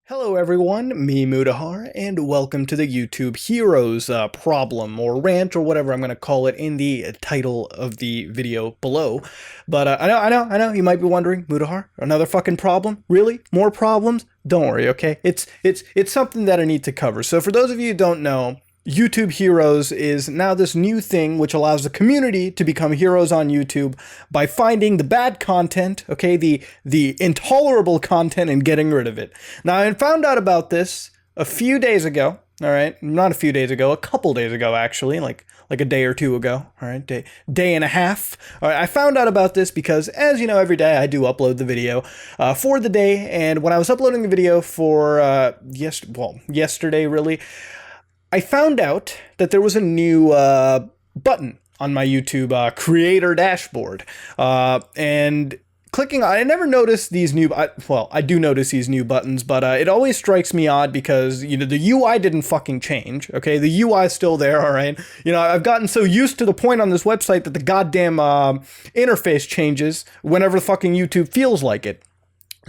Hello everyone, me Mudahar, and welcome to the YouTube Heroes problem, or rant, or whatever I'm going to call it in the title of the video below. But I know, you might be wondering, Mudahar, another fucking problem? Really? More problems? Don't worry, okay? It's something that I need to cover. So for those of you who don't know, YouTube Heroes is now this new thing which allows the community to become heroes on YouTube by finding the bad content, okay, the intolerable content, and getting rid of it. Now, I found out about this a few days ago, all right? Not a few days ago, a couple days ago, actually, like a day or two ago, all right? Day and a half. All right, I found out about this because, as you know, every day I do upload the video for the day, and when I was uploading the video for, yesterday, really, I found out that there was a new button on my YouTube creator dashboard, and clicking on, I never noticed these new, I do notice these new buttons, but it always strikes me odd because, you know, the UI didn't fucking change, okay? The UI is still there, all right? You know, I've gotten so used to the point on this website that the goddamn interface changes whenever fucking YouTube feels like it.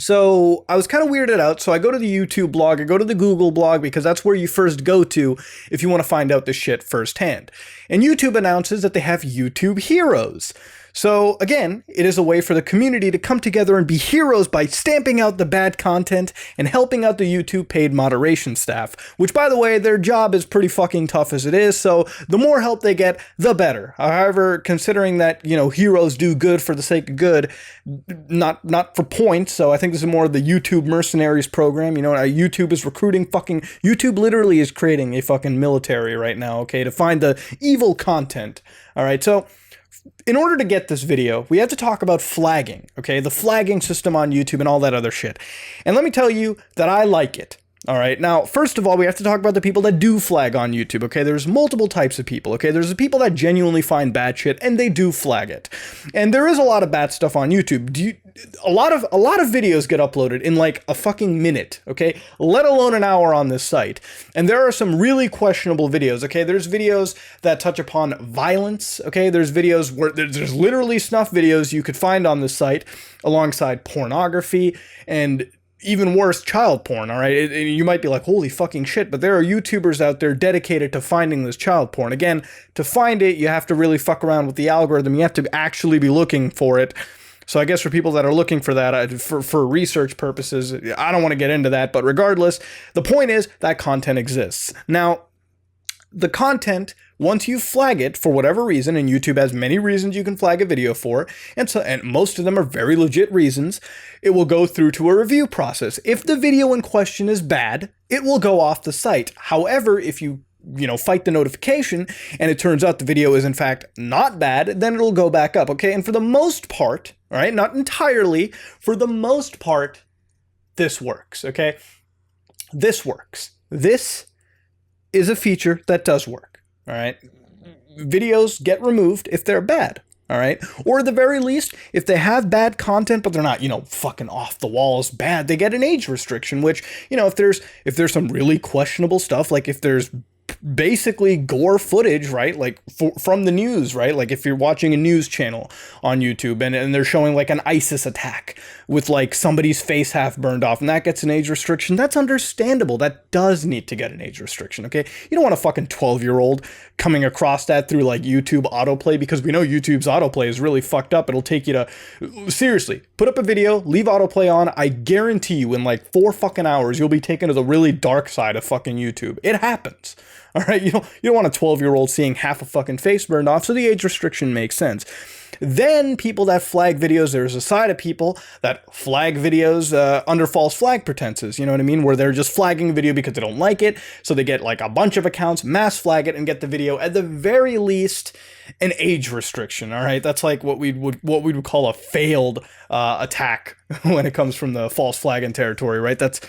So I was kind of weirded out, so I go to the YouTube blog, I go to the Google blog, because that's where you first go to if you want to find out this shit firsthand. And YouTube announces that they have YouTube Heroes. So again, it is a way for the community to come together and be heroes by stamping out the bad content and helping out the YouTube paid moderation staff, which, by the way, their job is pretty fucking tough as it is, so the more help they get, the better. However, considering that, you know, heroes do good for the sake of good, not for points, so I think this is more of the YouTube mercenaries program. You know, YouTube is recruiting YouTube literally is creating a fucking military right now, okay, to find the evil content. All right, so in order to get this video, we have to talk about flagging, okay? The flagging system on YouTube and all that other shit. And let me tell you that I like it. All right. Now, first of all, we have to talk about the people that do flag on YouTube. Okay. There's multiple types of people. Okay. There's the people that genuinely find bad shit and they do flag it. And there is a lot of bad stuff on YouTube. A lot of videos get uploaded in like a fucking minute. Okay. Let alone an hour on this site. And there are some really questionable videos. Okay. There's videos that touch upon violence. Okay. There's videos where there's literally snuff videos you could find on this site alongside pornography and even worse, child porn, all right? You might be like, holy fucking shit, but there are YouTubers out there dedicated to finding this child porn. Again, to find it, you have to really fuck around with the algorithm. You have to actually be looking for it. So I guess for people that are looking for that, for research purposes, I don't want to get into that, but regardless, the point is that content exists. Now, the content, once you flag it for whatever reason, and YouTube has many reasons you can flag a video for, and most of them are very legit reasons, it will go through to a review process. If the video in question is bad, it will go off the site. However, if you fight the notification and it turns out the video is in fact not bad, then it'll go back up, okay? And for the most part, all right, not entirely, for the most part, this works, okay? This works. This is a feature that does work, all right? Videos get removed if they're bad, all right? Or at the very least, if they have bad content, but they're not, fucking off the walls bad, they get an age restriction, which, if there's some really questionable stuff, like if there's basically gore footage, right? Like from the news, right? Like if you're watching a news channel on YouTube and they're showing like an ISIS attack with like somebody's face half burned off and that gets an age restriction, that's understandable. That does need to get an age restriction, okay? You don't want a fucking 12-year-old coming across that through like YouTube autoplay, because we know YouTube's autoplay is really fucked up. It'll take you to, seriously, put up a video, leave autoplay on. I guarantee you in like 4 fucking hours, you'll be taken to the really dark side of fucking YouTube. It happens. All right, you don't want a 12-year-old seeing half a fucking face burned off, so the age restriction makes sense. Then people that flag videos, there's a side of people that flag videos under false flag pretenses, you know what I mean? Where they're just flagging a video because they don't like it, so they get like a bunch of accounts, mass flag it, and get the video, at the very least, an age restriction, all right? That's like what we would call a failed attack when it comes from the false flagging territory, right? That's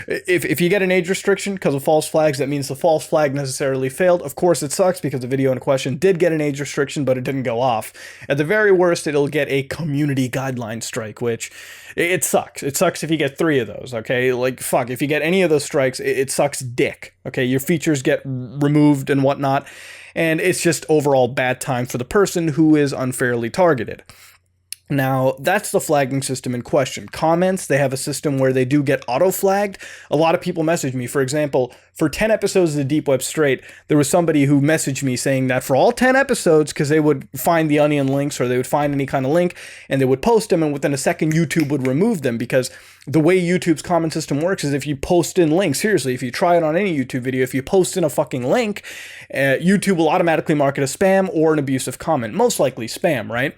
if you get an age restriction because of false flags, that means the false flag necessarily failed. Of course, it sucks because the video in question did get an age restriction, but it didn't go off. At the very worst, it'll get a community guideline strike, which it sucks. It sucks if you get 3 of those, okay? Like, fuck, if you get any of those strikes, it sucks dick, okay? Your features get removed and whatnot, and it's just overall bad time for the person who is unfairly targeted. Now, that's the flagging system in question. Comments, they have a system where they do get auto-flagged. A lot of people message me. For example, for 10 episodes of The Deep Web Straight, there was somebody who messaged me saying that for all 10 episodes, because they would find the Onion links or they would find any kind of link, and they would post them, and within a second, YouTube would remove them, because the way YouTube's comment system works is if you post in links, seriously, if you try it on any YouTube video, if you post in a fucking link, YouTube will automatically mark it as spam or an abusive comment. Most likely spam, right?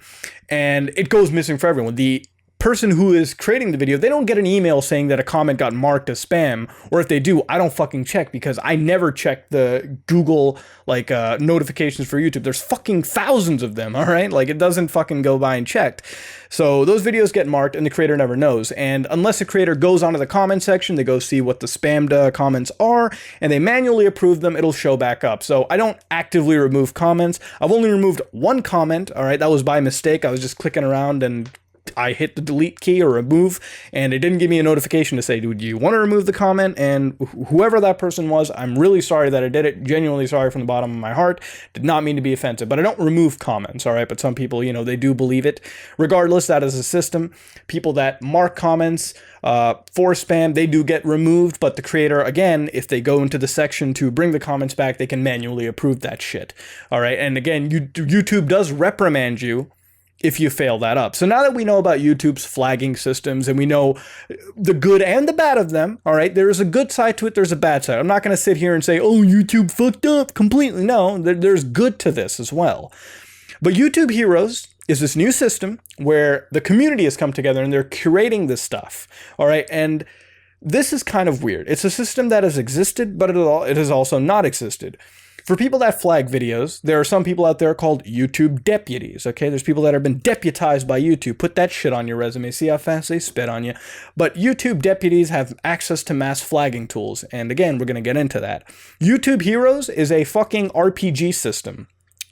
And it goes missing for everyone. The person who is creating the video, they don't get an email saying that a comment got marked as spam, or if they do, I don't fucking check, because I never check the Google notifications for YouTube. There's fucking thousands of them, all right? Like, it doesn't fucking go by and checked. So those videos get marked and the creator never knows. And unless the creator goes onto the comment section, they go see what the spammed comments are and they manually approve them, it'll show back up. So I don't actively remove comments. I've only removed one comment, all right? That was by mistake. I was just clicking around and I hit the delete key or remove, and it didn't give me a notification to say, do you want to remove the comment? And whoever that person was, I'm really sorry that I did it. Genuinely sorry from the bottom of my heart. Did not mean to be offensive, but I don't remove comments, all right? But some people, they do believe it. Regardless, that is a system. People that mark comments for spam, they do get removed, but the creator, again, if they go into the section to bring the comments back, they can manually approve that shit, all right? And again, YouTube does reprimand you if you fail that up. So now that we know about YouTube's flagging systems and we know the good and the bad of them, all right, there is a good side to it, there's a bad side. I'm not going to sit here and say, oh, YouTube fucked up completely. No, there's good to this as well. But YouTube Heroes is this new system where the community has come together and they're curating this stuff, all right? And this is kind of weird. It's a system that has existed, but it has also not existed. For people that flag videos, there are some people out there called YouTube deputies, okay? There's people that have been deputized by YouTube. Put that shit on your resume. See how fast they spit on you. But YouTube deputies have access to mass flagging tools. And again, we're going to get into that. YouTube Heroes is a fucking RPG system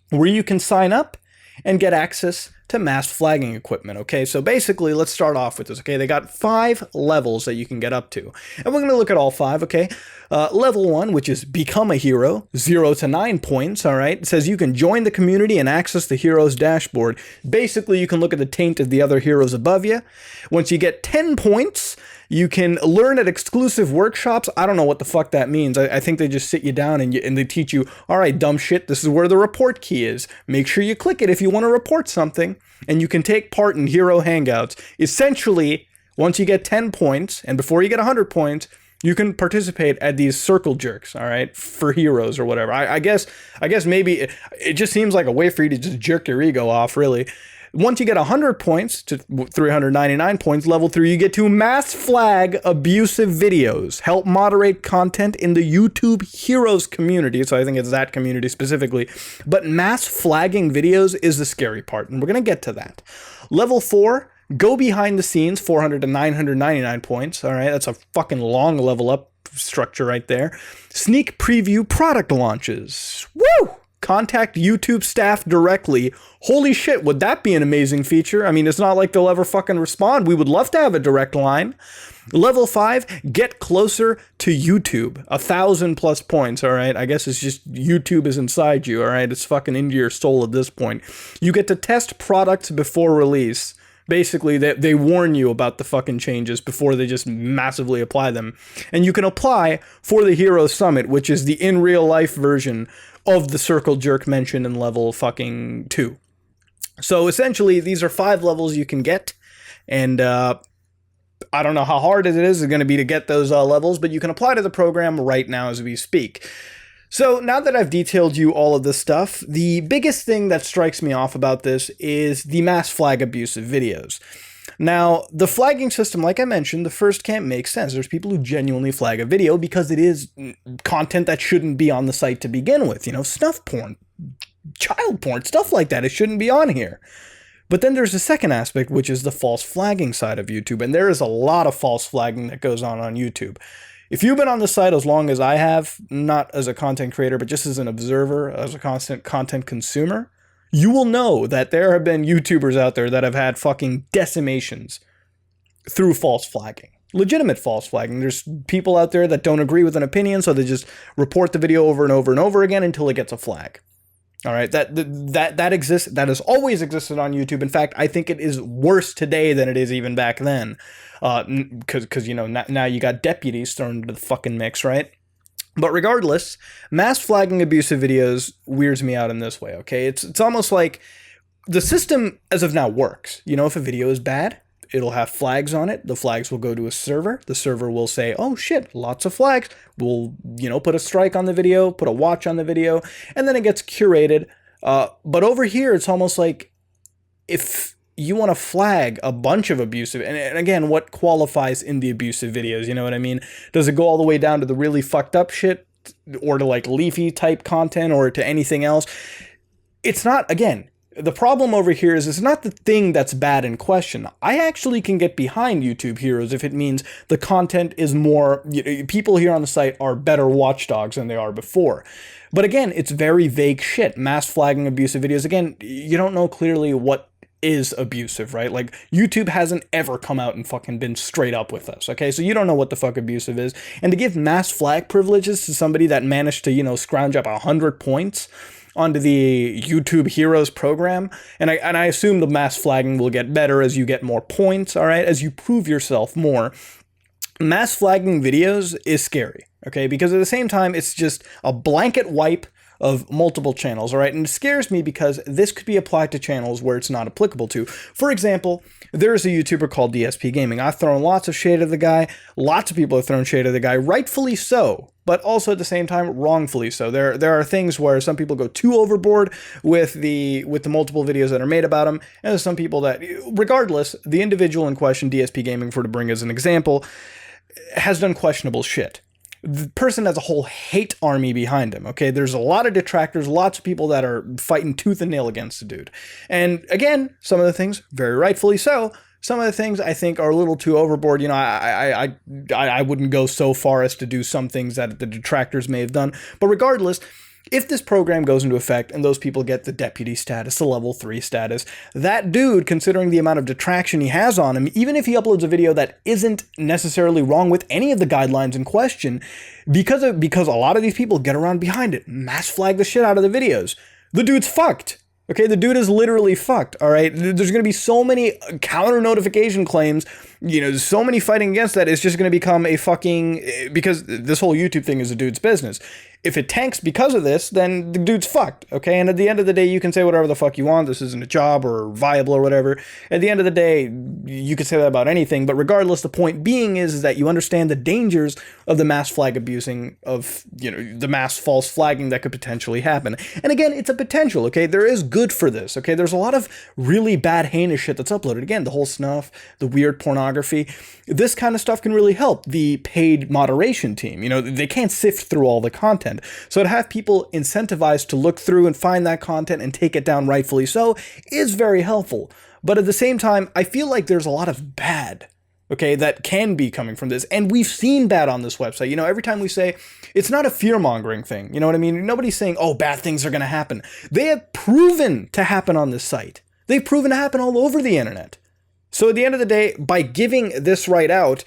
where you can sign up and get access to mass flagging equipment, okay? So basically, let's start off with this, okay? They got 5 levels that you can get up to. And we're going to look at all 5, okay? Level 1, which is Become a Hero, 0 to 9 points, all right? It says you can join the community and access the hero's dashboard. Basically, you can look at the taint of the other heroes above you. Once you get 10 points, you can learn at exclusive workshops. I don't know what the fuck that means. I think they just sit you down and they teach you, all right, dumb shit, this is where the report key is. Make sure you click it if you want to report something. And you can take part in hero hangouts. Essentially, once you get 10 points, and before you get 100 points, you can participate at these circle jerks, all right, for heroes or whatever. I guess maybe it just seems like a way for you to just jerk your ego off, really. Once you get 100 points to 399 points, level 3, you get to mass flag abusive videos, help moderate content in the YouTube Heroes community. So I think it's that community specifically. But mass flagging videos is the scary part, and we're going to get to that. Level 4, go behind the scenes, 400 to 999 points. All right, that's a fucking long level up structure right there. Sneak preview product launches. Woo! Contact YouTube staff directly. Holy shit, would that be an amazing feature? I mean, it's not like they'll ever fucking respond. We would love to have a direct line. Level 5, get closer to YouTube. 1,000+ points, all right? I guess it's just YouTube is inside you, all right? It's fucking into your soul at this point. You get to test products before release. Basically, they warn you about the fucking changes before they just massively apply them. And you can apply for the Hero Summit, which is the in real life version of the circle jerk mentioned in level fucking 2. So essentially, these are 5 levels you can get, and I don't know how hard it is going to be to get those levels, but you can apply to the program right now as we speak. So now that I've detailed you all of this stuff, the biggest thing that strikes me off about this is the mass flag abusive videos. Now, the flagging system, like I mentioned, the first camp makes sense. There's people who genuinely flag a video because it is content that shouldn't be on the site to begin with. Snuff porn, child porn, stuff like that. It shouldn't be on here. But then there's a second aspect, which is the false flagging side of YouTube. And there is a lot of false flagging that goes on YouTube. If you've been on the site as long as I have, not as a content creator, but just as an observer, as a constant content consumer, you will know that there have been YouTubers out there that have had fucking decimations through false flagging. Legitimate false flagging. There's people out there that don't agree with an opinion, so they just report the video over and over and over again until it gets a flag. All right, that exists. That has always existed on YouTube. In fact, I think it is worse today than it is even back then, because you know now you got deputies thrown into the fucking mix, right? But regardless, mass flagging abusive videos weirds me out in this way. Okay, it's almost like the system as of now works. You know, if a video is bad, it'll have flags on it. The flags will go to a server. The server will say, oh shit, lots of flags. We'll, you know, put a strike on the video, put a watch on the video, and then it gets curated. But over here, it's almost like if you want to flag a bunch of abusive, and again, what qualifies in the abusive videos, you know what I mean? Does it go all the way down to the really fucked up shit, or to like leafy type content, or to anything else? It's not, again, the problem over here is it's not the thing that's bad in question. I actually can get behind YouTube Heroes if it means the content is more, people here on the site are better watchdogs than they are before. But again, it's very vague shit. Mass flagging abusive videos. Again, you don't know clearly what is abusive, right? Like, YouTube hasn't ever come out and fucking been straight up with us, okay? So you don't know what the fuck abusive is. And to give mass flag privileges to somebody that managed to, you know, scrounge up 100 points onto the YouTube Heroes program, and I assume the mass flagging will get better as you get more points, all right, as you prove yourself more. Mass flagging videos is scary, okay, because at the same time, it's just a blanket wipe of multiple channels, all right? And it scares me because this could be applied to channels where it's not applicable to. For example, there's a YouTuber called DSP Gaming. I've thrown lots of shade at the guy. Lots of people have thrown shade at the guy, rightfully so, but also at the same time, wrongfully so. There are things where some people go too overboard with the multiple videos that are made about him, and there's some people that, regardless, the individual in question, DSP Gaming, for to bring as an example, has done questionable shit. The person has a whole hate army behind him, okay? There's a lot of detractors, lots of people that are fighting tooth and nail against the dude. And again, some of the things, very rightfully so, some of the things I think are a little too overboard. You know, I wouldn't go so far as to do some things that the detractors may have done. But regardless, if this program goes into effect and those people get the deputy status, the level 3 status, that dude, considering the amount of detraction he has on him, even if he uploads a video that isn't necessarily wrong with any of the guidelines in question, because a lot of these people get around behind it, mass flag the shit out of the videos, the dude's fucked. Okay, the dude is literally fucked, all right? There's going to be so many counter notification claims, you know, so many fighting against that, it's just going to become a fucking, because this whole YouTube thing is a dude's business. If it tanks because of this, then the dude's fucked, okay? And at the end of the day, you can say whatever the fuck you want. This isn't a job or viable or whatever. At the end of the day, you could say that about anything. But regardless, the point being is that you understand the dangers of the mass flag abusing of, you know, the mass false flagging that could potentially happen. And again, it's a potential, okay? There is good for this, okay? There's a lot of really bad, heinous shit that's uploaded. Again, the whole snuff, the weird pornography. This kind of stuff can really help the paid moderation team. You know, they can't sift through all the content. So to have people incentivized to look through and find that content and take it down, rightfully so, is very helpful. But at the same time, I feel like there's a lot of bad, okay, that can be coming from this. And we've seen bad on this website. You know, every time we say, it's not a fear-mongering thing. You know what I mean? Nobody's saying, oh, bad things are going to happen. They have proven to happen on this site. They've proven to happen all over the internet. So at the end of the day, by giving this right out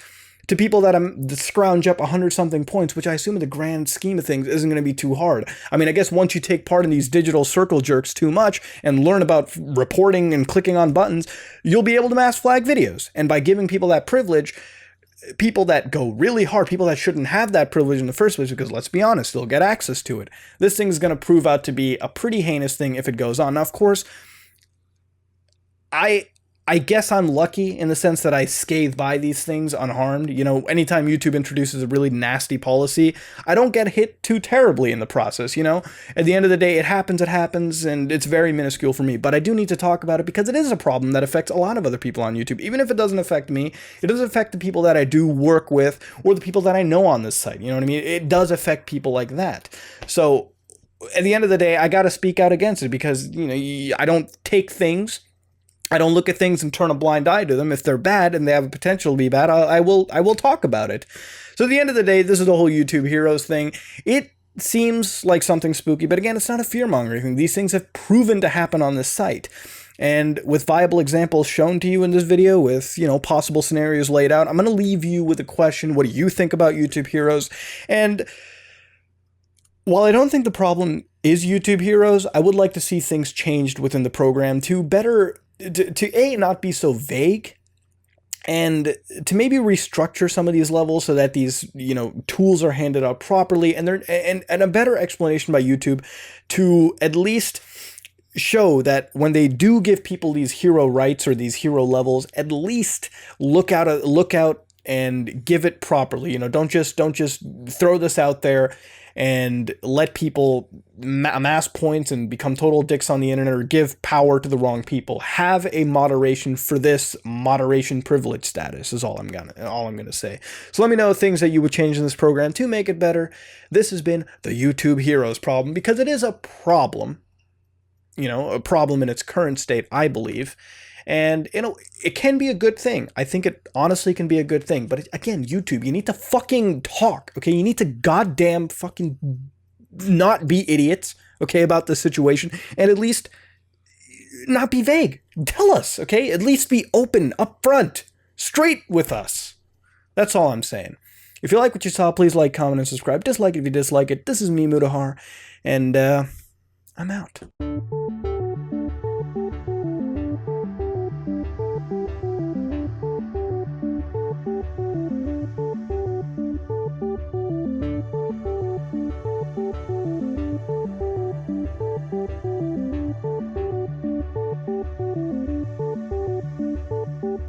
to people that scrounge up 100-something points, which I assume in the grand scheme of things isn't going to be too hard. I mean, I guess once you take part in these digital circle jerks too much and learn about reporting and clicking on buttons, you'll be able to mass flag videos. And by giving people that privilege, people that go really hard, people that shouldn't have that privilege in the first place, because let's be honest, they'll get access to it. This thing is going to prove out to be a pretty heinous thing if it goes on. Now, of course, I guess I'm lucky in the sense that I scathe by these things unharmed. You know, anytime YouTube introduces a really nasty policy, I don't get hit too terribly in the process, you know? At the end of the day, it happens, and it's very minuscule for me. But I do need to talk about it because it is a problem that affects a lot of other people on YouTube. Even if it doesn't affect me, it does affect the people that I do work with or the people that I know on this site. You know what I mean? It does affect people like that. So at the end of the day, I got to speak out against it because, you know, I don't take things, I don't look at things and turn a blind eye to them. If they're bad and they have a potential to be bad, I will talk about it. So at the end of the day, this is the whole YouTube Heroes thing. It seems like something spooky, but again, it's not a fear-mongering thing. These things have proven to happen on this site. And with viable examples shown to you in this video, with, you know, possible scenarios laid out, I'm going to leave you with a question. What do you think about YouTube Heroes? And while I don't think the problem is YouTube Heroes. I would like to see things changed within the program to better, to A, not be so vague, and to maybe restructure some of these levels so that these, you know, tools are handed out properly, and a better explanation by YouTube to at least show that when they do give people these hero rights or these hero levels, at least look out and give it properly. You know, don't just throw this out there and let people amass points and become total dicks on the internet or give power to the wrong people. Have a moderation for this. Moderation privilege status is all I'm gonna say. So let me know things that you would change in this program to make it better. This has been the YouTube Heroes problem, because it is a problem. You know, a problem in its current state, I believe. And, you know, it can be a good thing. I think it honestly can be a good thing. But again, YouTube, you need to fucking talk, okay? You need to goddamn fucking not be idiots, okay, about the situation. And at least not be vague. Tell us, okay? At least be open, upfront, straight with us. That's all I'm saying. If you like what you saw, please like, comment, and subscribe. Dislike it if you dislike it. This is me, Mudahar, and I'm out.